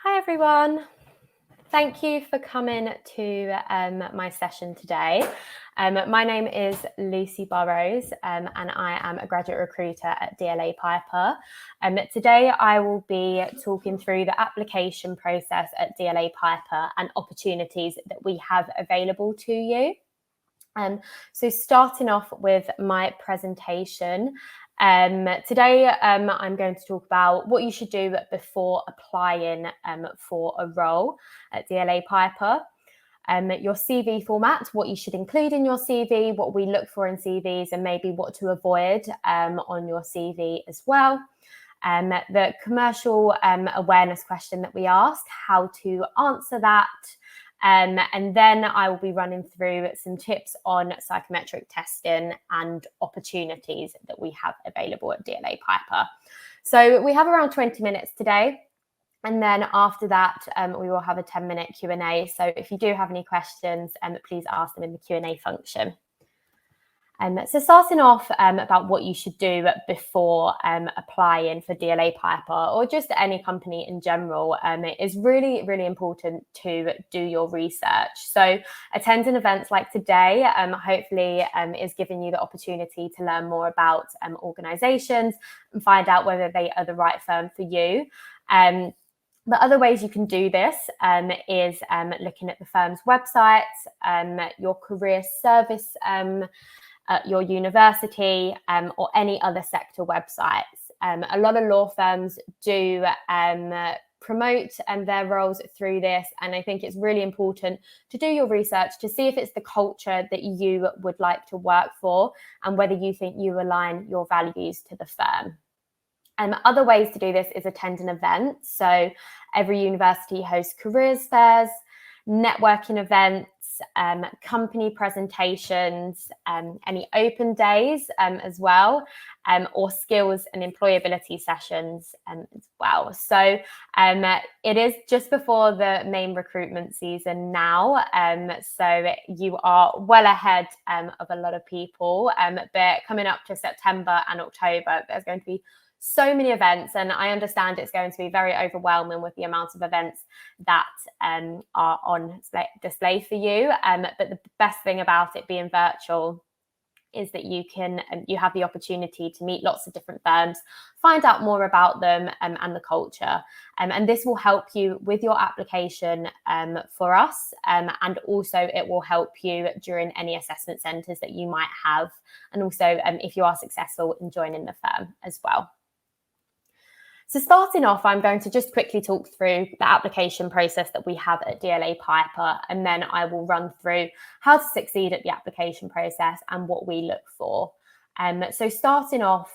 Hi everyone. Thank you for coming to my session today. My name is Lucy Burrows and I am a graduate recruiter at DLA Piper. Today I will be talking through the application process at DLA Piper and opportunities that we have available to you. So starting off with my presentation, today I'm going to talk about what you should do before applying for a role at DLA Piper. Your CV format, what you should include in your CV, what we look for in CVs, and maybe what to avoid on your CV as well. The commercial awareness question that we ask, how to answer that. And then I will be running through some tips on psychometric testing and opportunities that we have available at DLA Piper. So we have around 20 minutes today. And then after that, we will have a 10-minute Q&A. So if you do have any questions, please ask them in the Q&A function. So starting off about what you should do before applying for DLA Piper or just any company in general, it is really, really important to do your research. So attending events like today hopefully is giving you the opportunity to learn more about organisations and find out whether they are the right firm for you. The other ways you can do this is looking at the firm's websites, your career service, your university, or any other sector websites. A lot of law firms do promote their roles through this, and I think it's really important to do your research to see if it's the culture that you would like to work for and whether you think you align your values to the firm. Other ways to do this is attending events. So every university hosts careers fairs, networking events, company presentations, any open days as well, or skills and employability sessions as well. So it is just before the main recruitment season now, so you are well ahead of a lot of people, but coming up to September and October, there's going to be so many events, and I understand it's going to be very overwhelming with the amount of events that are on display for you. But the best thing about it being virtual is that you have the opportunity to meet lots of different firms, find out more about them and the culture. And this will help you with your application for us. And also it will help you during any assessment centres that you might have. And also if you are successful in joining the firm as well. So starting off, I'm going to just quickly talk through the application process that we have at DLA Piper, and then I will run through how to succeed at the application process and what we look for. So starting off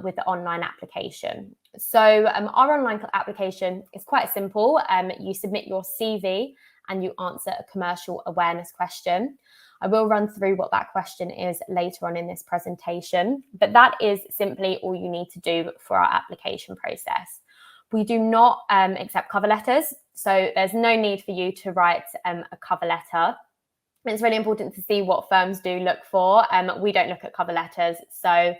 with the online application. So our online application is quite simple. You submit your CV and you answer a commercial awareness question. I will run through what that question is later on in this presentation, but that is simply all you need to do for our application process. We do not accept cover letters, so there's no need for you to write a cover letter. It's really important to see what firms do look for. We don't look at cover letters, so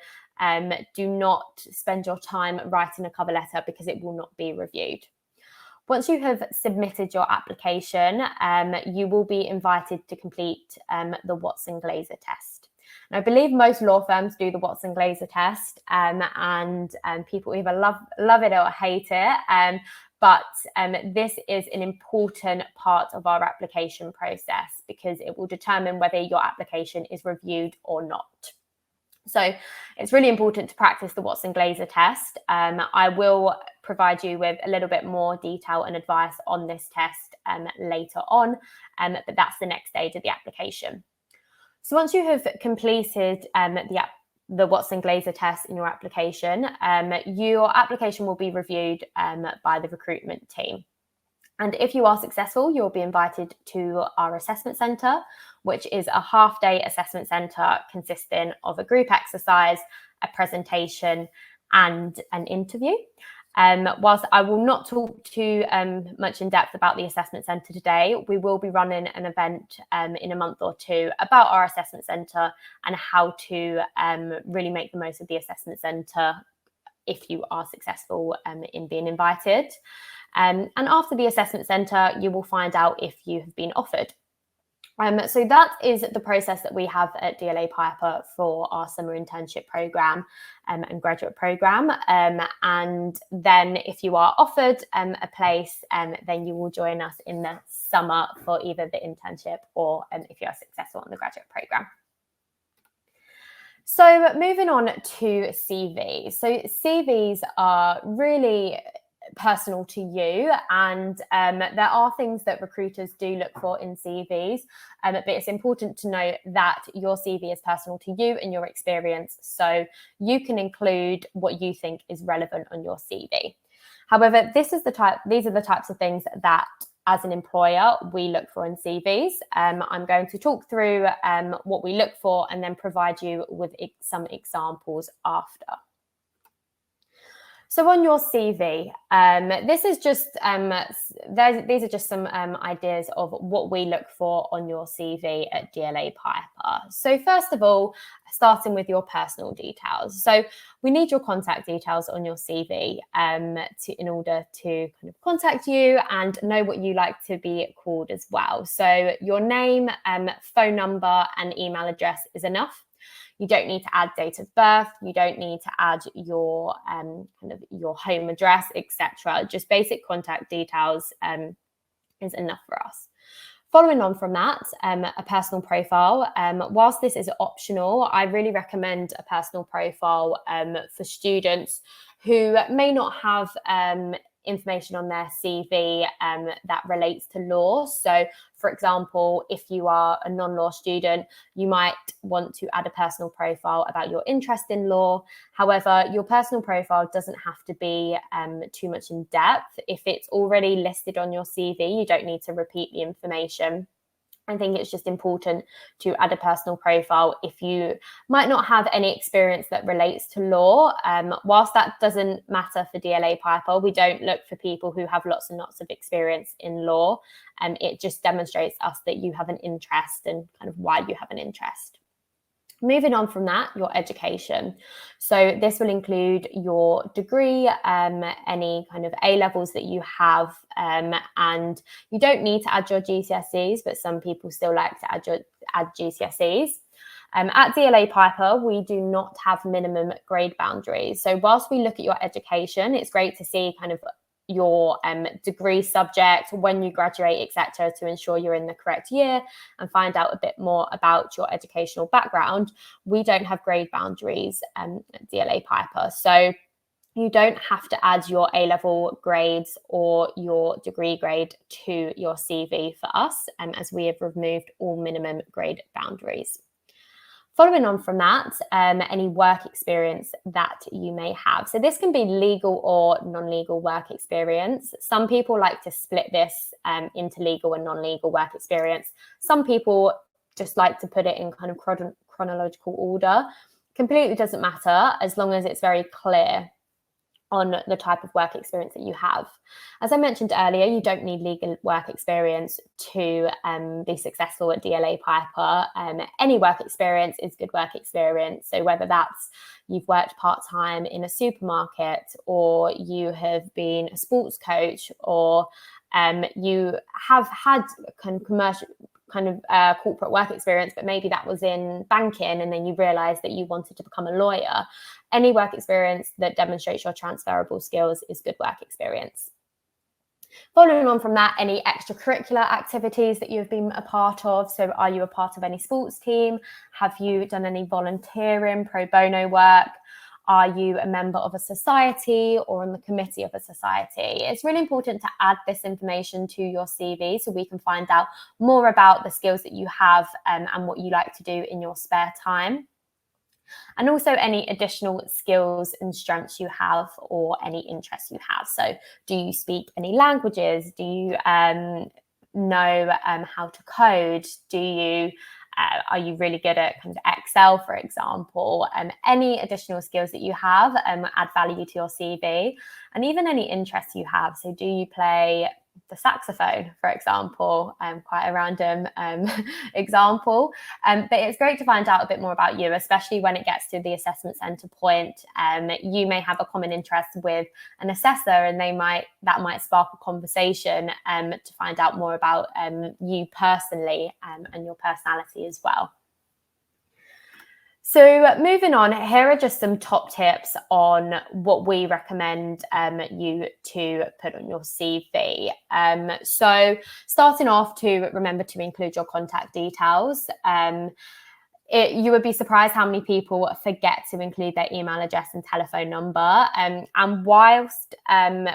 do not spend your time writing a cover letter because it will not be reviewed. Once you have submitted your application, you will be invited to complete the Watson-Glaser test. And I believe most law firms do the Watson-Glaser test, and people either love it or hate it. But this is an important part of our application process because it will determine whether your application is reviewed or not. So it's really important to practice the Watson-Glaser test. I will provide you with a little bit more detail and advice on this test later on, but that's the next stage of the application. So once you have completed the Watson-Glaser test in your application will be reviewed by the recruitment team. And if you are successful, you'll be invited to our assessment centre, which is a half-day assessment centre consisting of a group exercise, a presentation, and an interview. Whilst I will not talk too much in depth about the assessment centre today, we will be running an event in a month or two about our assessment centre and how to really make the most of the assessment centre if you are successful in being invited. And after the assessment centre, you will find out if you have been offered. So that is the process that we have at DLA Piper for our summer internship programme and graduate programme. And then if you are offered a place, then you will join us in the summer for either the internship or if you are successful on the graduate programme. So moving on to CVs. So CVs are really personal to you, and there are things that recruiters do look for in CVs, but it's important to note that your CV is personal to you and your experience, so you can include what you think is relevant on your CV. However, these are the types of things that as an employer we look for in CVs. I'm going to talk through what we look for and then provide you with some examples after. So on your CV, this is just these are just some ideas of what we look for on your CV at DLA Piper. So first of all, starting with your personal details. So we need your contact details on your CV in order to kind of contact you and know what you like to be called as well. So your name, phone number, and email address is enough. You don't need to add date of birth. You don't need to add your your home address, etc. Just basic contact details is enough for us. Following on from that, a personal profile. Whilst this is optional, I really recommend a personal profile for students who may not have information on their CV that relates to law. So, for example, if you are a non-law student, you might want to add a personal profile about your interest in law. However, your personal profile doesn't have to be too much in depth. If it's already listed on your CV, you don't need to repeat the information. I think it's just important to add a personal profile if you might not have any experience that relates to law. Whilst that doesn't matter for DLA Piper, we don't look for people who have lots and lots of experience in law. It just demonstrates us that you have an interest and kind of why you have an interest. Moving on from that, your education. So this will include your degree, any kind of A-levels that you have, and you don't need to add your GCSEs, but some people still like to add GCSEs. At DLA Piper, we do not have minimum grade boundaries. So whilst we look at your education, it's great to see kind of your degree subject, when you graduate, etc., to ensure you're in the correct year and find out a bit more about your educational background. We don't have grade boundaries at DLA Piper, so you don't have to add your A-level grades or your degree grade to your CV for us, as we have removed all minimum grade boundaries. Following on from that, any work experience that you may have. So this can be legal or non-legal work experience. Some people like to split this into legal and non-legal work experience. Some people just like to put it in kind of chronological order. Completely doesn't matter as long as it's very clear on the type of work experience that you have. As I mentioned earlier, you don't need legal work experience to be successful at DLA Piper. Any work experience is good work experience. So whether that's you've worked part-time in a supermarket, or you have been a sports coach, or you have had kind of commercial corporate work experience, but maybe that was in banking and then you realized that you wanted to become a lawyer. Any work experience that demonstrates your transferable skills is good work experience. Following on from that, any extracurricular activities that you've been a part of. So are you a part of any sports team? Have you done any volunteering, pro bono work? Are you a member of a society or on the committee of a society? It's really important to add this information to your CV so we can find out more about the skills that you have and what you like to do in your spare time. And also any additional skills and strengths you have or any interests you have. So do you speak any languages? Do you know how to code? Are you really good at kind of Excel, for example? Any additional skills that you have add value to your CV, and even any interests you have. So do you play the saxophone, for example, quite a random example. But it's great to find out a bit more about you, especially when it gets to the assessment centre point. You may have a common interest with an assessor, and that might spark a conversation to find out more about you personally and your personality as well. So moving on, here are just some top tips on what we recommend you to put on your CV. So starting off, to remember to include your contact details. You would be surprised how many people forget to include their email address and telephone number. And whilst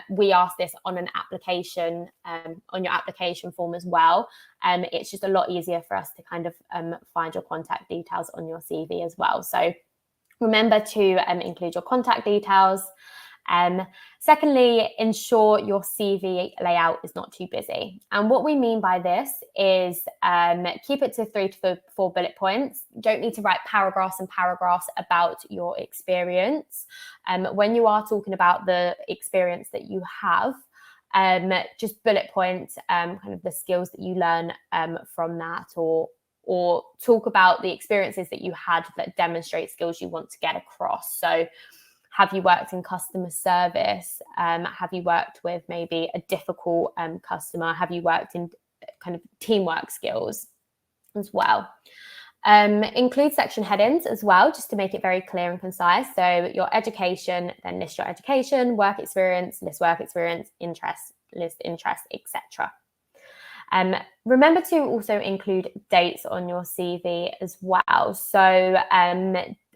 we ask this on an application, on your application form as well, it's just a lot easier for us to kind of find your contact details on your CV as well. So remember to include your contact details. Secondly, ensure your CV layout is not too busy. And what we mean by this is keep it to 3 to 4 bullet points. You don't need to write paragraphs and paragraphs about your experience. When you are talking about the experience that you have, just bullet points, kind of the skills that you learn from that, or talk about the experiences that you had that demonstrate skills you want to get across. So have you worked in customer service? Have you worked with maybe a difficult customer? Have you worked in kind of teamwork skills as well? Include section headings as well, just to make it very clear and concise. So your education, then list your education, work experience, list work experience, interest, list interest, etc. Remember to also include dates on your CV as well. So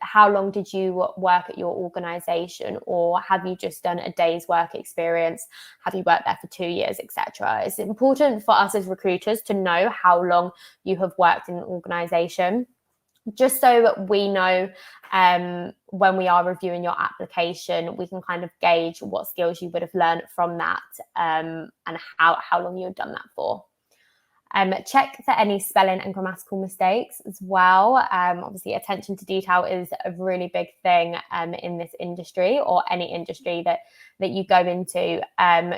how long did you work at your organisation, or have you just done a day's work experience? Have you worked there for 2 years, etc.? It's important for us as recruiters to know how long you have worked in an organisation, just so we know when we are reviewing your application, we can kind of gauge what skills you would have learned from that and how long you've done that for. Check for any spelling and grammatical mistakes as well. Obviously, attention to detail is a really big thing in this industry, or any industry that you go into.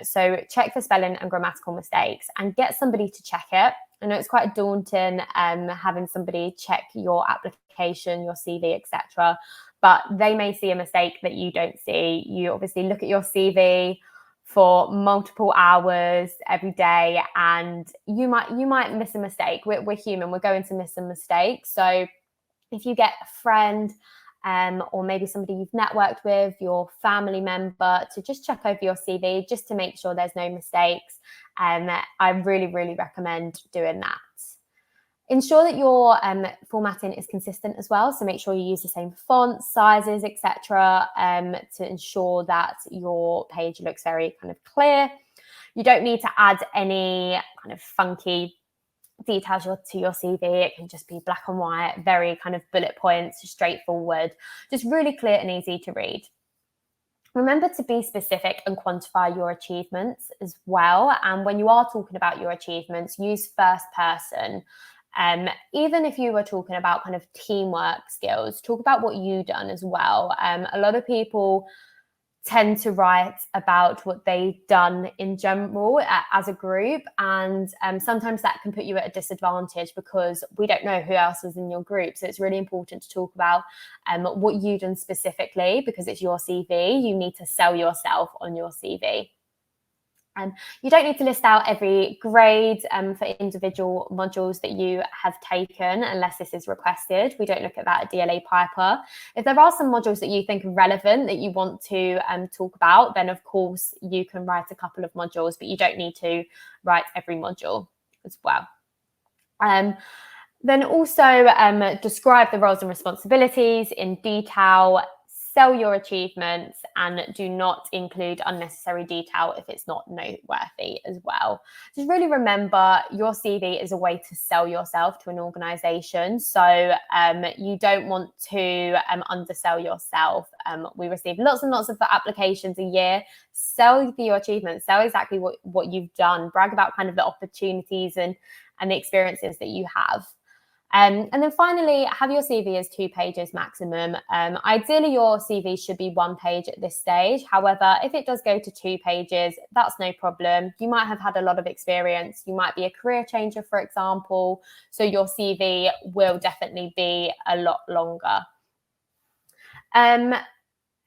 So check for spelling and grammatical mistakes and get somebody to check it. I know it's quite daunting having somebody check your application, your CV, etc. But they may see a mistake that you don't see. You obviously look at your CV for multiple hours every day, and you might miss a mistake. We're human, we're going to miss some mistakes. So if you get a friend or maybe somebody you've networked with, your family member, to just check over your CV just to make sure there's no mistakes, I really recommend doing that. Ensure that your formatting is consistent as well. So make sure you use the same fonts, sizes, etc. To ensure that your page looks very kind of clear. You don't need to add any kind of funky details to your CV. It can just be black and white, very kind of bullet points, straightforward, just really clear and easy to read. Remember to be specific and quantify your achievements as well. And when you are talking about your achievements, use first person. Even if you were talking about kind of teamwork skills, talk about what you've done as well. A lot of people tend to write about what they've done in general as a group, and sometimes that can put you at a disadvantage because we don't know who else was in your group. So it's really important to talk about what you've done specifically, because it's your CV. You need to sell yourself on your CV. You don't need to list out every grade for individual modules that you have taken unless this is requested. We don't look at that at DLA Piper. If there are some modules that you think are relevant that you want to talk about, then of course you can write a couple of modules, but you don't need to write every module as well. Then also describe the roles and responsibilities in detail. Sell your achievements, and do not include unnecessary detail if it's not noteworthy as well. Just really remember, your CV is a way to sell yourself to an organisation. So you don't want to undersell yourself. We receive lots and lots of applications a year. Sell your achievements. Sell exactly what you've done. Brag about kind of the opportunities and the experiences that you have. And then finally, have your CV as 2 pages maximum. Ideally, your CV should be 1 page at this stage. However, if it does go to 2 pages, that's no problem. You might have had a lot of experience. You might be a career changer, for example. So your CV will definitely be a lot longer.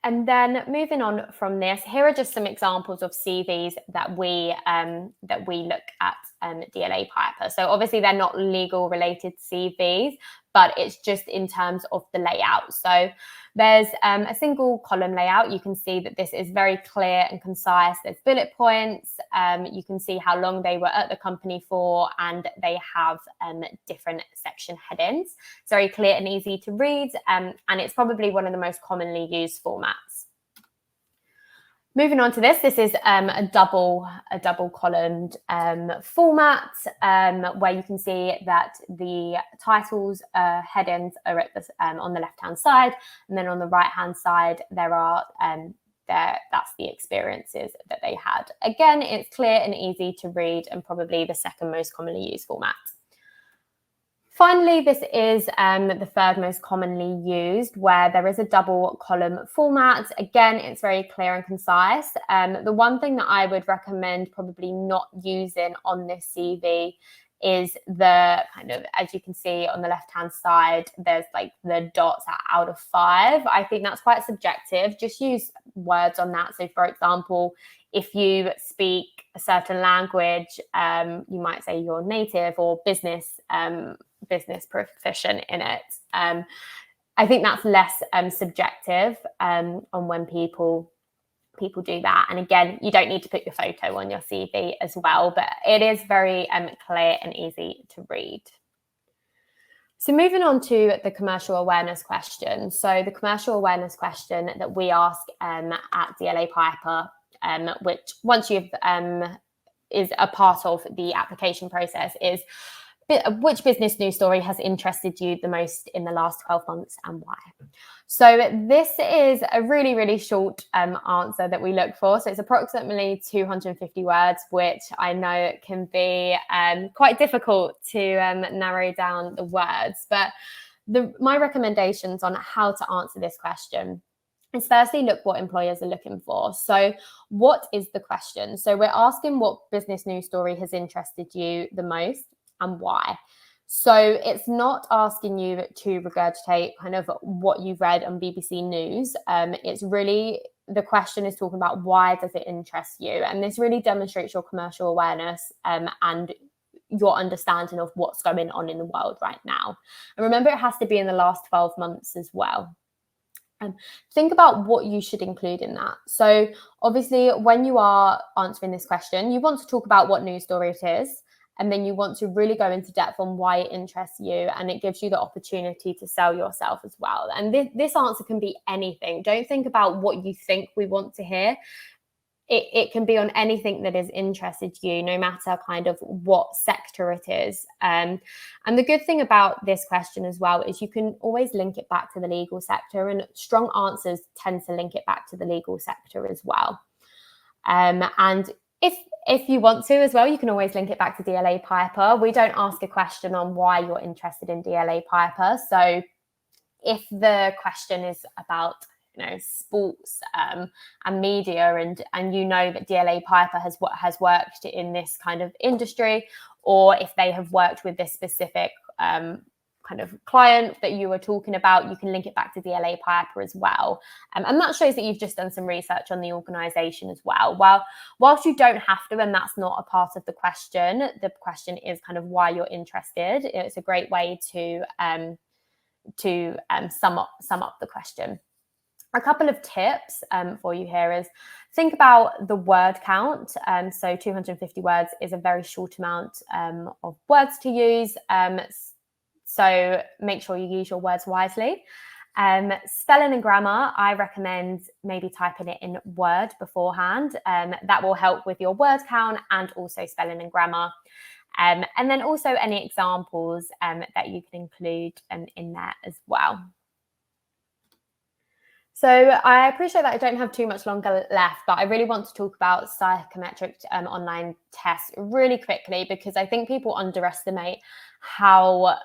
And then moving on from this, here are just some examples of CVs that we look at DLA Piper. So obviously they're not legal related CVs, but it's just in terms of the layout. So there's a single column layout. You can see that this is very clear and concise. There's bullet points. You can see how long they were at the company for, and they have different section headings. It's very clear and easy to read, and it's probably one of the most commonly used formats. Moving on to this is a double columned format where you can see that the titles headings are at on the left hand side, and then on the right hand side there are that's the experiences that they had. Again, it's clear and easy to read, and probably the second most commonly used format. Finally, this is the third most commonly used, where there is a double column format. Again, it's very clear and concise. The one thing that I would recommend probably not using on this CV is the kind of, as you can see on the left hand side, there's like the dots out of 5. I think that's quite subjective. Just use words on that. So for example, if you speak a certain language, you might say you're native or business proficient in it. I think that's less subjective on when people do that. And again, you don't need to put your photo on your CV as well, but it is very clear and easy to read. So moving on to the commercial awareness question. So the commercial awareness question that we ask at DLA Piper, which once you've is a part of the application process, is which business news story has interested you the most in the last 12 months and why? So this is a really, really short answer that we look for. So it's approximately 250 words, which I know can be quite difficult to narrow down the words. But my recommendations on how to answer this question is firstly, look what employers are looking for. So what is the question? So we're asking what business news story has interested you the most and why. So it's not asking you to regurgitate kind of what you've read on BBC News. It's really, the question is talking about why does it interest you? And this really demonstrates your commercial awareness and your understanding of what's going on in the world right now. And remember, it has to be in the last 12 months as well. Think about what you should include in that. So obviously, when you are answering this question, you want to talk about what news story it is. And then you want to really go into depth on why it interests you, and it gives you the opportunity to sell yourself as well. And this answer can be anything. Don't think about what you think we want to hear. It can be on anything that has interested you, no matter kind of what sector it is. And the good thing about this question as well is you can always link it back to the legal sector, and strong answers tend to link it back to the legal sector as well. And if you want to as well, you can always link it back to DLA Piper. We don't ask a question on why you're interested in DLA Piper. So if the question is about sports and media, and you know that DLA Piper has worked in this kind of industry, or if they have worked with this specific kind of client that you were talking about, you can link it back to DLA Piper as well. And that shows that you've just done some research on the organisation as well. Whilst you don't have to, and that's not a part of the question is kind of why you're interested. It's a great way to sum up the question. A couple of tips for you here is think about the word count. So 250 words is a very short amount of words to use. So make sure you use your words wisely. Spelling and grammar, I recommend maybe typing it in Word beforehand. That will help with your word count and also spelling and grammar. And then also any examples that you can include in there as well. So I appreciate that I don't have too much longer left, but I really want to talk about psychometric online tests really quickly, because I think people underestimate how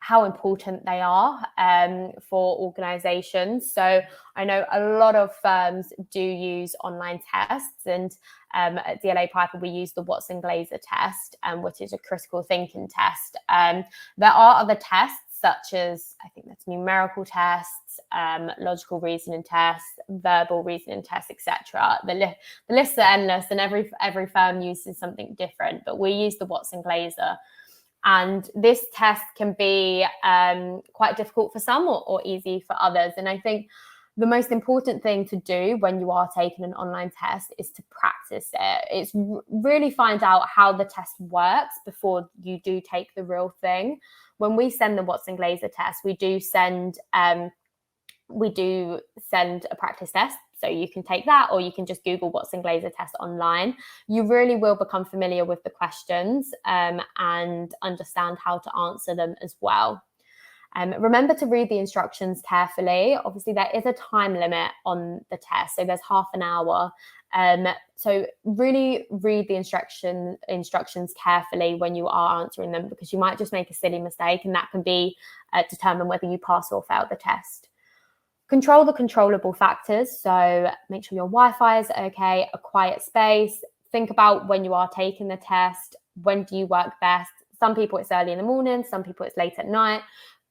how important they are for organizations. So I know a lot of firms do use online tests, and at DLA Piper we use the Watson-Glaser test, which is a critical thinking test. There are other tests such as, I think that's numerical tests, logical reasoning tests, verbal reasoning tests, etc. The lists are endless, and every firm uses something different, but we use the Watson-Glaser. And this test can be quite difficult for some or easy for others. And I think the most important thing to do when you are taking an online test is to practice it. It's really find out how the test works before you do take the real thing. When we send the Watson-Glaser test, we do send a practice test. So you can take that, or you can just Google Watson-Glaser test online. You really will become familiar with the questions and understand how to answer them as well. Remember to read the instructions carefully. Obviously, there is a time limit on the test, so there's half an hour. So really read the instructions carefully when you are answering them, because you might just make a silly mistake, and that can be determine whether you pass or fail the test. Control the controllable factors. So make sure your Wi-Fi is okay, a quiet space. Think about when you are taking the test. When do you work best? Some people it's early in the morning, some people it's late at night,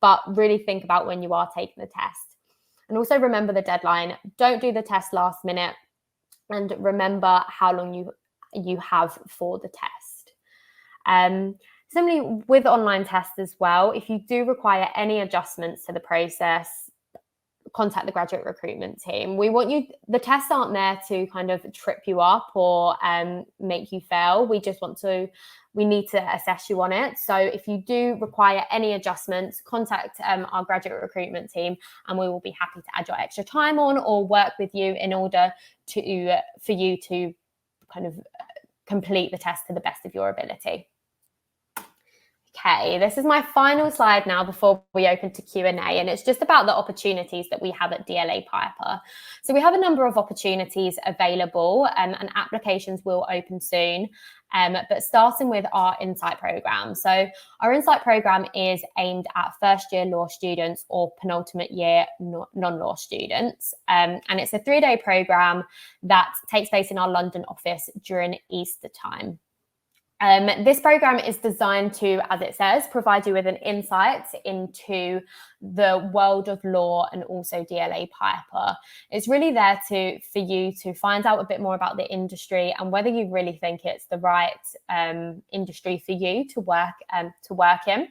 but really think about when you are taking the test. And also remember the deadline. Don't do the test last minute, and remember how long you have for the test. Similarly with online tests as well, if you do require any adjustments to the process, contact the graduate recruitment team. The tests aren't there to kind of trip you up or make you fail. We need to assess you on it. So if you do require any adjustments, contact our graduate recruitment team, and we will be happy to add your extra time on or work with you in order for you to kind of complete the test to the best of your ability. Okay, this is my final slide now before we open to Q&A, and it's just about the opportunities that we have at DLA Piper. So we have a number of opportunities available, and applications will open soon, but starting with our Insight program. So our Insight program is aimed at first-year law students or penultimate year non-law students, and it's a 3-day program that takes place in our London office during Easter time. This program is designed to, as it says, provide you with an insight into the world of law and also DLA Piper. It's really there for you to find out a bit more about the industry and whether you really think it's the right industry for you to work in.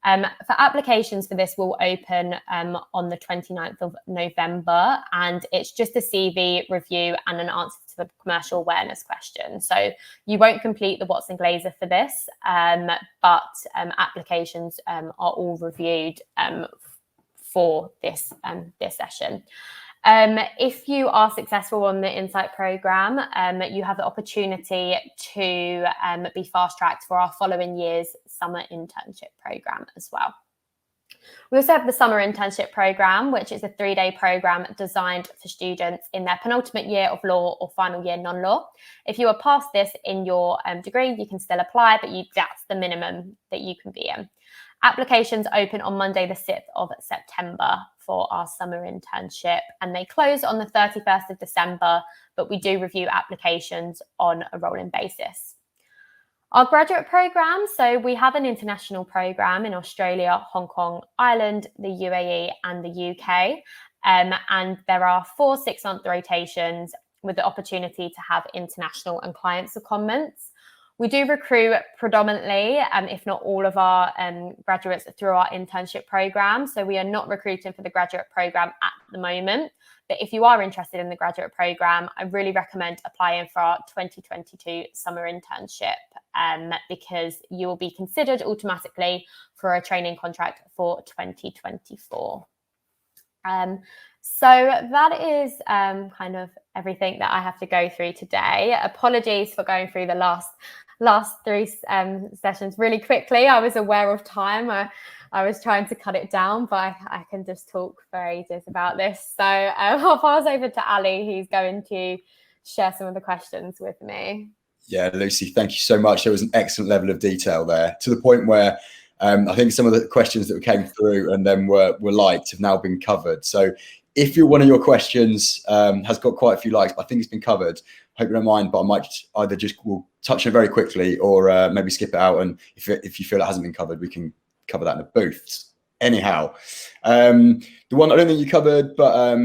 For applications for this will open on the 29th of November, and it's just a CV review and an answer to the commercial awareness question. So you won't complete the Watson-Glaser for this, but applications are all reviewed for this session. If you are successful on the Insight program, you have the opportunity to be fast-tracked for our following year's summer internship program as well. We also have the summer internship program, which is a 3-day program designed for students in their penultimate year of law or final year non-law. If you are past this in your degree, you can still apply, but that's the minimum that you can be in. Applications open on Monday, the 6th of September for our summer internship, and they close on the 31st of December, but we do review applications on a rolling basis. Our graduate program, so we have an international program in Australia, Hong Kong, Ireland, the UAE and the UK, and there are 4 6-month rotations with the opportunity to have international and client secondments. We do recruit predominantly, if not all of our graduates through our internship program. So we are not recruiting for the graduate program at the moment. But if you are interested in the graduate program, I really recommend applying for our 2022 summer internship because you will be considered automatically for a training contract for 2024. So that is kind of everything that I have to go through today. Apologies for going through the last 3 sessions really quickly. I was aware of time. I was trying to cut it down, but I can just talk for ages about this. So I'll pass over to Ali, who's going to share some of the questions with me. Yeah, Lucy, thank you so much. There was an excellent level of detail there, to the point where I think some of the questions that came through and then were liked have now been covered. So if one of your questions has got quite a few likes, but I think it's been covered, hope you don't mind, but I might either will touch on it very quickly or maybe skip it out. And if you feel it hasn't been covered, we can cover that in the booth. Anyhow, the one I don't think you covered, but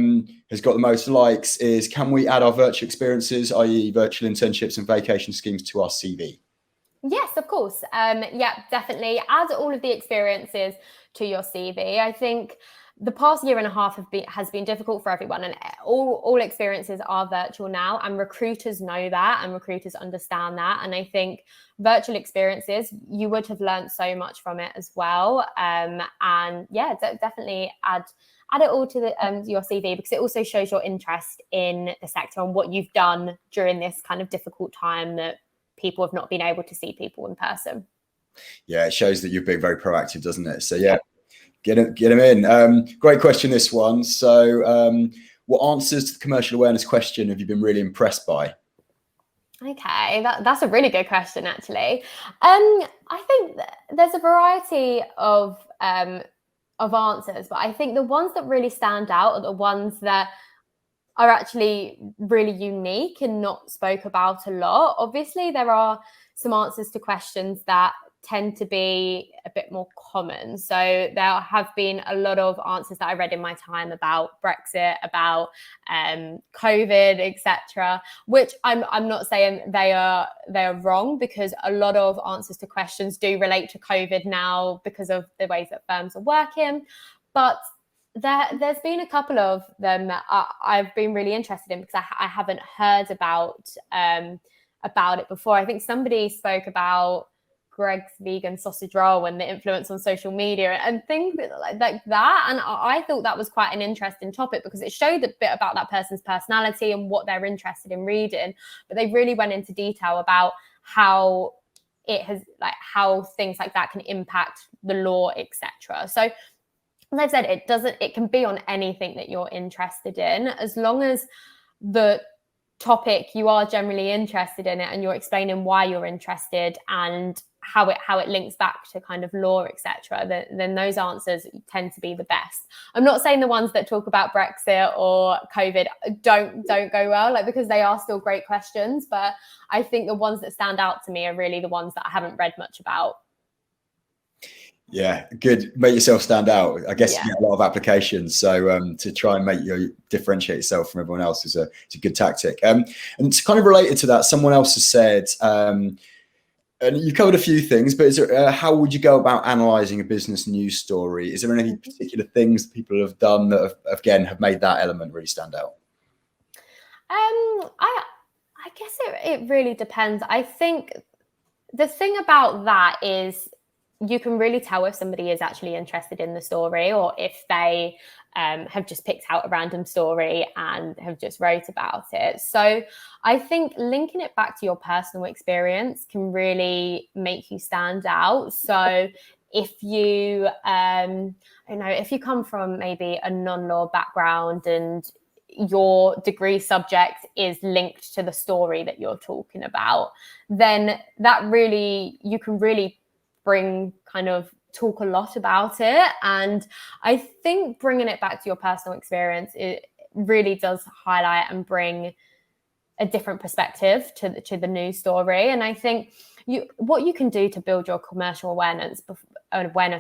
has got the most likes is, can we add our virtual experiences, i.e. virtual internships and vacation schemes, to our CV? Yes, of course. Yeah, definitely add all of the experiences to your CV. I think the past year and a half has been difficult for everyone, and all experiences are virtual now, and recruiters know that, and recruiters understand that. And I think virtual experiences, you would have learned so much from it as well. And yeah, definitely add it all to your CV, because it also shows your interest in the sector and what you've done during this kind of difficult time that people have not been able to see people in person. Yeah, it shows that you're being very proactive, doesn't it? So yeah. Get them in. Great question, this one. So what answers to the commercial awareness question have you been really impressed by? Okay, that's a really good question, actually. I think there's a variety of answers, but I think the ones that really stand out are the ones that are actually really unique and not spoke about a lot. Obviously, there are some answers to questions that tend to be a bit more common. So there have been a lot of answers that I read in my time about Brexit, about COVID, etc., which I'm not saying they are wrong, because a lot of answers to questions do relate to COVID now because of the ways that firms are working. But there's been a couple of them that I've been really interested in, because I haven't heard about it before. I think somebody spoke about Greg's vegan sausage roll and the influence on social media and things like that. And I thought that was quite an interesting topic, because it showed a bit about that person's personality and what they're interested in reading. But they really went into detail about how it has, like, how things like that can impact the law, etc. So as I said, it can be on anything that you're interested in, as long as the topic, you are generally interested in it and you're explaining why you're interested and how it links back to kind of law, etc., then those answers tend to be the best. I'm not saying the ones that talk about Brexit or COVID don't go well, like, because they are still great questions, but I think the ones that stand out to me are really the ones that I haven't read much about. Yeah, good. Make yourself stand out. I guess you get a lot of applications, so to try and differentiate yourself from everyone else is a good tactic. And it's kind of related to that, someone else has said, and you've covered a few things, but how would you go about analysing a business news story? Is there any particular things that people have done that have made that element really stand out? I guess it really depends. I think the thing about that is you can really tell if somebody is actually interested in the story, or if they have just picked out a random story and have just wrote about it. So I think linking it back to your personal experience can really make you stand out. So if you, if you come from maybe a non-law background and your degree subject is linked to the story that you're talking about, then that really, you can really talk a lot about it. And I think bringing it back to your personal experience, it really does highlight and bring a different perspective to the news story. And I think what you can do to build your commercial awareness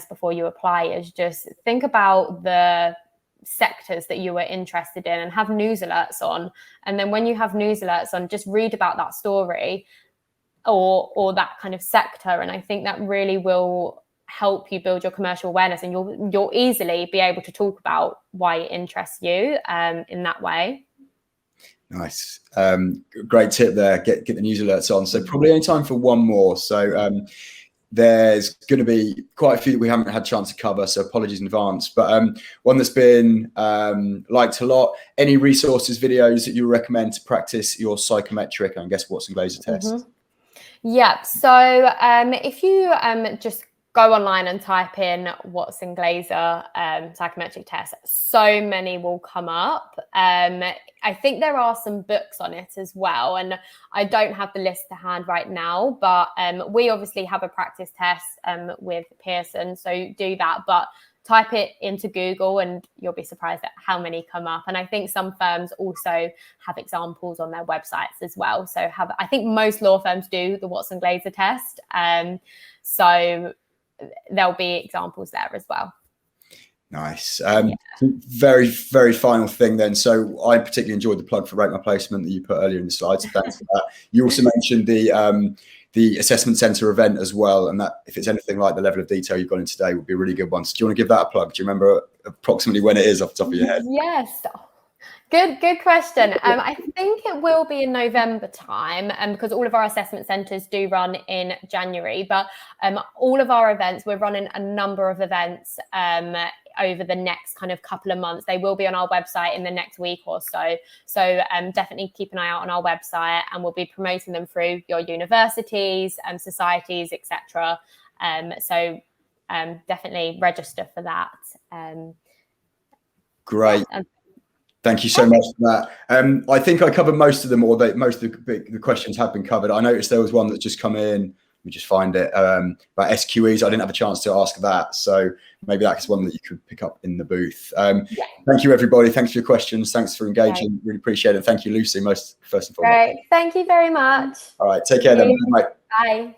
before you apply is just think about the sectors that you are interested in and have news alerts on. And then when you have news alerts on, just read about that story or that kind of sector. And I think that really will help you build your commercial awareness, and you'll easily be able to talk about why it interests you in that way. Nice. Great tip there. Get the news alerts on. So probably only time for one more. So there's going to be quite a few that we haven't had a chance to cover, so apologies in advance. But one that's been liked a lot. Any resources, videos that you recommend to practice your psychometric and guess Watson Glaser test? Yeah. So if you just go online and type in Watson Glaser psychometric test. So many will come up. I think there are some books on it as well, and I don't have the list to hand right now, but we obviously have a practice test with Pearson, so do that. But type it into Google and you'll be surprised at how many come up. And I think some firms also have examples on their websites as well. So I think most law firms do the Watson Glaser test. So there'll be examples there as well. Nice. Very, very final thing then. So I particularly enjoyed the plug for RateMyPlacement that you put earlier in the slides. So thanks for that. You also mentioned the assessment centre event as well, and that if it's anything like the level of detail you've gone in today would be a really good one. So do you want to give that a plug? Do you remember approximately when it is off the top of your head? Yes. Good question. I think it will be in November time, because all of our assessment centres do run in January. But all of our events, we're running a number of events over the next kind of couple of months. They will be on our website in the next week or so. So definitely keep an eye out on our website, and we'll be promoting them through your universities and societies, etc. So definitely register for that. Great. Thank you so much for that. I think I covered most of them, or most of the questions have been covered. I noticed there was one that's just come in. Let me just find it. About SQEs. I didn't have a chance to ask that. So maybe that's one that you could pick up in the booth. Thank you, everybody. Thanks for your questions. Thanks for engaging. Right. Really appreciate it. Thank you, Lucy, first and foremost. Great. Thank you very much. All right. Take care then. Bye. Bye.